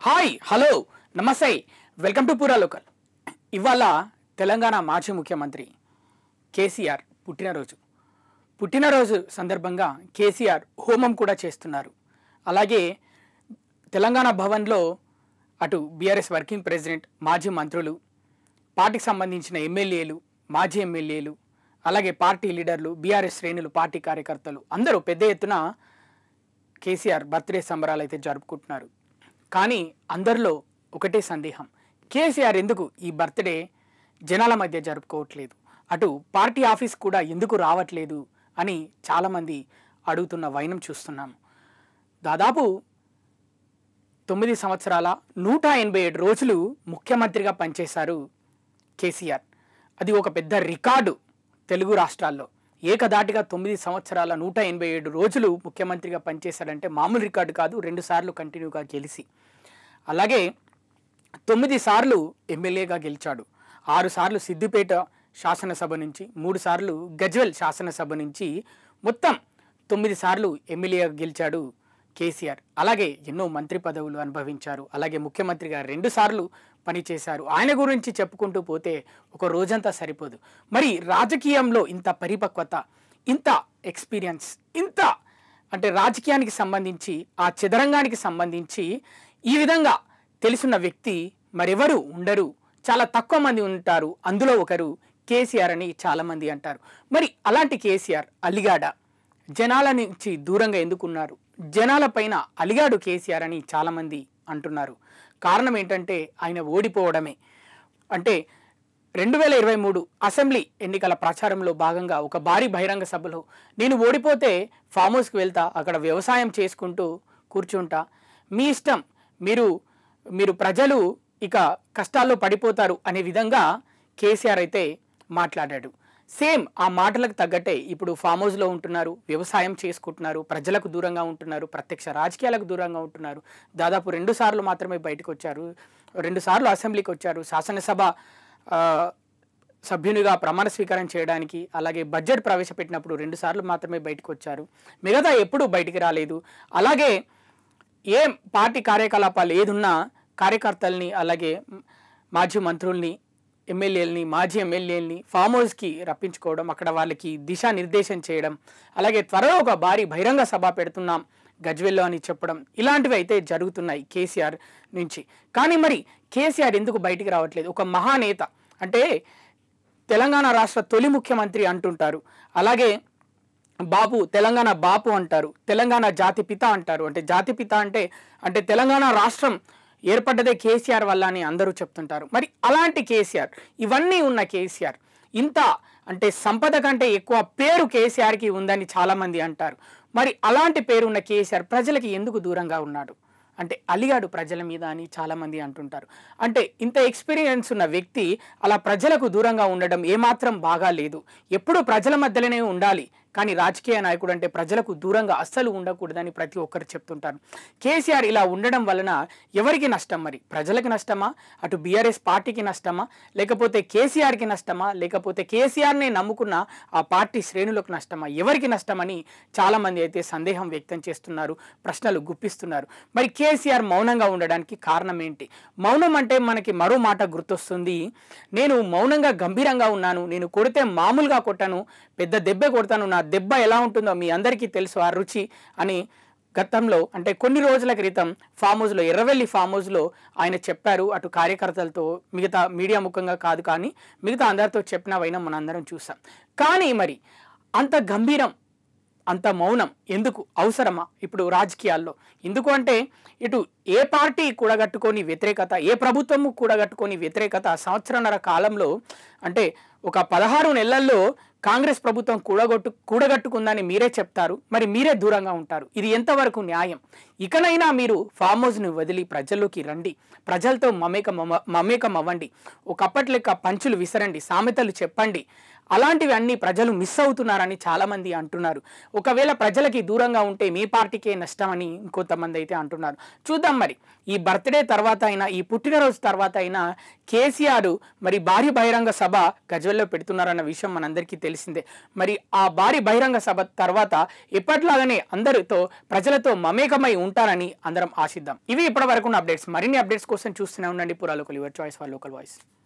Hi hello నమస్తే welcome to పూరా local. ఇవాళ తెలంగాణ మాజీ ముఖ్యమంత్రి కేసీఆర్ పుట్టినరోజు సందర్భంగా కేసీఆర్ హోమం కూడా చేస్తున్నారు. అలాగే తెలంగాణ భవన్లో అటు బీఆర్ఎస్ వర్కింగ్ ప్రెసిడెంట్, మాజీ మంత్రులు, పార్టీకి సంబంధించిన ఎమ్మెల్యేలు, మాజీ ఎమ్మెల్యేలు, అలాగే పార్టీ లీడర్లు, బీఆర్ఎస్ శ్రేణులు, పార్టీ కార్యకర్తలు అందరూ పెద్ద ఎత్తున కేసీఆర్ బర్త్డే సంబరాలు అయితే జరుపుకుంటున్నారు. కానీ అందరిలో ఒకటే సందేహం, కేసీఆర్ ఎందుకు ఈ బర్త్డే జనాల మధ్య జరుపుకోవట్లేదు, అటు పార్టీ ఆఫీస్ కూడా ఎందుకు రావట్లేదు అని చాలామంది అడుగుతున్న వైనం చూస్తున్నాము. దాదాపు 9 సంవత్సరాల 187 రోజులు ముఖ్యమంత్రిగా పనిచేశారు కేసీఆర్. అది ఒక పెద్ద రికార్డు తెలుగు రాష్ట్రాల్లో. ఏకదాటిగా 9 సంవత్సరాల 187 రోజులు ముఖ్యమంత్రిగా పనిచేశాడంటే మామూలు రికార్డు కాదు. 2 సార్లు కంటిన్యూగా గెలిచి, అలాగే 9 సార్లు ఎమ్మెల్యేగా గెలిచాడు. 6 సార్లు సిద్దిపేట శాసనసభ నుంచి, 3 సార్లు గజ్వెల్ శాసనసభ నుంచి, మొత్తం 9 సార్లు ఎమ్మెల్యేగా గెలిచాడు కేసీఆర్. అలాగే ఎన్నో మంత్రి పదవులు అనుభవించారు. అలాగే ముఖ్యమంత్రిగా 2 సార్లు పనిచేశారు. ఆయన గురించి చెప్పుకుంటూ పోతే ఒక రోజంతా సరిపోదు. మరి రాజకీయంలో ఇంత పరిపక్వత, ఇంత ఎక్స్పీరియన్స్, ఇంత అంటే రాజకీయానికి సంబంధించి, ఆ చదరంగానికి సంబంధించి ఈ విధంగా తెలుసున్న వ్యక్తి మరెవరు ఉండరు, చాలా తక్కువ మంది ఉంటారు. అందులో ఒకరు కేసీఆర్ అని చాలామంది అంటారు. మరి అలాంటి కేసీఆర్ అలిగాడ, జనాల నుంచి దూరంగా ఎందుకున్నారు, జనాల పైన అలిగాడు కేసీఆర్ అని చాలామంది అంటున్నారు. కారణం ఏంటంటే ఆయన ఓడిపోవడమే. అంటే 2023 అసెంబ్లీ ఎన్నికల ప్రచారంలో భాగంగా ఒక భారీ బహిరంగ సభలో నేను ఓడిపోతే ఫామ్ హౌస్కి వెళ్తా, అక్కడ వ్యవసాయం చేసుకుంటూ కూర్చుంటా, మీ ఇష్టం, మీరు ప్రజలు ఇక కష్టాల్లో పడిపోతారు అనే విధంగా కేసీఆర్ అయితే మాట్లాడాడు. సేమ్ ఆ మాటలకు తగ్గట్టే ఇప్పుడు ఫామ్ హౌస్లో ఉంటున్నారు, వ్యవసాయం చేసుకుంటున్నారు, ప్రజలకు దూరంగా ఉంటున్నారు, ప్రత్యక్ష రాజకీయాలకు దూరంగా ఉంటున్నారు. దాదాపు 2 సార్లు మాత్రమే బయటకు వచ్చారు, 2 సార్లు అసెంబ్లీకి వచ్చారు, శాసనసభ సభ్యునిగా ప్రమాణ స్వీకారం చేయడానికి, అలాగే బడ్జెట్ ప్రవేశపెట్టినప్పుడు 2 సార్లు మాత్రమే బయటకు వచ్చారు, మిగతా ఎప్పుడూ బయటికి రాలేదు. అలాగే ఏం పార్టీ కార్యకలాపాలు ఏదున్నా కార్యకర్తల్ని, అలాగే మాజీ మంత్రుల్ని, ఎమ్మెల్యేలని, మాజీ ఎమ్మెల్యేలని ఫామ్ హౌస్కి రప్పించుకోవడం, అక్కడ వాళ్ళకి దిశానిర్దేశం చేయడం, అలాగే త్వరలో ఒక భారీ బహిరంగ సభ పెడుతున్నాం గజ్వెల్లో అని చెప్పడం, ఇలాంటివి అయితే జరుగుతున్నాయి కేసీఆర్ నుంచి. కానీ మరి కేసీఆర్ ఎందుకు బయటికి రావట్లేదు? ఒక మహానేత, అంటే తెలంగాణ రాష్ట్ర తొలి ముఖ్యమంత్రి అంటుంటారు, అలాగే బాపు, తెలంగాణ బాపు అంటారు, తెలంగాణ జాతిపిత అంటారు. అంటే జాతిపిత అంటే తెలంగాణ రాష్ట్రం ఏర్పడ్డదే కేసీఆర్ వల్ల అని అందరూ చెప్తుంటారు. మరి అలాంటి కేసీఆర్, ఇవన్నీ ఉన్న కేసీఆర్, ఇంత అంటే సంపద కంటే ఎక్కువ పేరు కేసీఆర్కి ఉందని చాలామంది అంటారు. మరి అలాంటి పేరు ఉన్న కేసీఆర్ ప్రజలకి ఎందుకు దూరంగా ఉన్నాడు? అంటే అలిగాడు ప్రజల మీద అని చాలామంది అంటుంటారు. అంటే ఇంత ఎక్స్పీరియన్స్ ఉన్న వ్యక్తి అలా ప్రజలకు దూరంగా ఉండడం ఏమాత్రం బాగా లేదు. ఎప్పుడూ ప్రజల మధ్యలోనే ఉండాలి, కానీ రాజకీయ నాయకుడు అంటే ప్రజలకు దూరంగా అస్సలు ఉండకూడదని ప్రతి ఒక్కరు చెప్తుంటారు. కేసీఆర్ ఇలా ఉండడం వలన ఎవరికి నష్టం? మరి ప్రజలకు నష్టమా, అటు బీఆర్ఎస్ పార్టీకి నష్టమా, లేకపోతే కేసీఆర్కి నష్టమా, లేకపోతే కేసీఆర్ని నమ్ముకున్న ఆ పార్టీ శ్రేణులకు నష్టమా? ఎవరికి నష్టమని చాలామంది అయితే సందేహం వ్యక్తం చేస్తున్నారు, ప్రశ్నలు గుప్పిస్తున్నారు. మరి కేసీఆర్ మౌనంగా ఉండడానికి కారణం ఏంటి? మౌనం అంటే మనకి మరో మాట గుర్తొస్తుంది, నేను మౌనంగా గంభీరంగా ఉన్నాను, నేను కొడితే మామూలుగా కొట్టాను, పెద్ద దెబ్బ కొడతాను, నా దెబ్బ ఎలా ఉంటుందో మీ అందరికీ తెలుసు ఆ రుచి అని గతంలో, అంటే కొన్ని రోజుల క్రితం ఫామ్ హౌస్లో, ఎర్రవెల్లి ఫామ్ హౌస్లో ఆయన చెప్పారు. అటు కార్యకర్తలతో, మిగతా మీడియా ముఖంగా కాదు కానీ మిగతా అందరితో చెప్పినవైనా మనందరం చూసాం. కానీ మరి అంత గంభీరం, అంత మౌనం ఎందుకు? అవసరమా ఇప్పుడు రాజకీయాల్లో? ఎందుకు అంటే ఇటు ఏ పార్టీ కూడగట్టుకొని వ్యతిరేకత, ఏ ప్రభుత్వము కూడగట్టుకొని వ్యతిరేకత సంవత్సరన్నర కాలంలో, అంటే ఒక 16 నెలల్లో కాంగ్రెస్ ప్రభుత్వం కూడగట్టుకుందని మీరే చెప్తారు, మరి మీరే దూరంగా ఉంటారు. ఇది ఎంతవరకు న్యాయం? ఇకనైనా మీరు ఫామ్ హౌస్ని వదిలి ప్రజల్లోకి రండి, ప్రజలతో మమేకం అవ్వండి, ఒకప్పటి లెక్క పంచులు విసరండి, సామెతలు చెప్పండి, అలాంటివి అన్ని ప్రజలు మిస్ అవుతున్నారని చాలామంది అంటున్నారు. ఒకవేళ ప్రజలకి దూరంగా ఉంటే మీ పార్టీకే నష్టం అని ఇంకొంతమంది అయితే అంటున్నారు. చూద్దాం మరి ఈ బర్త్డే తర్వాత అయినా, ఈ పుట్టినరోజు తర్వాత అయినా కేసీఆర్ మరి భారీ బహిరంగ సభ గజ్వేల్లో పెడుతున్నారన్న విషయం మనందరికీ తెలిసిందే. మరి ఆ భారీ బహిరంగ సభ తర్వాత ఎప్పట్లాగానే అందరితో ప్రజలతో మమేకమై ఉంటారని అందరం ఆశిద్దాం. ఇవి ఇప్పటివరకు ఉన్న అప్డేట్స్. మరిన్ని అప్డేట్స్ కోసం చూస్తూనే ఉండండి పురా local, your choice for local voice.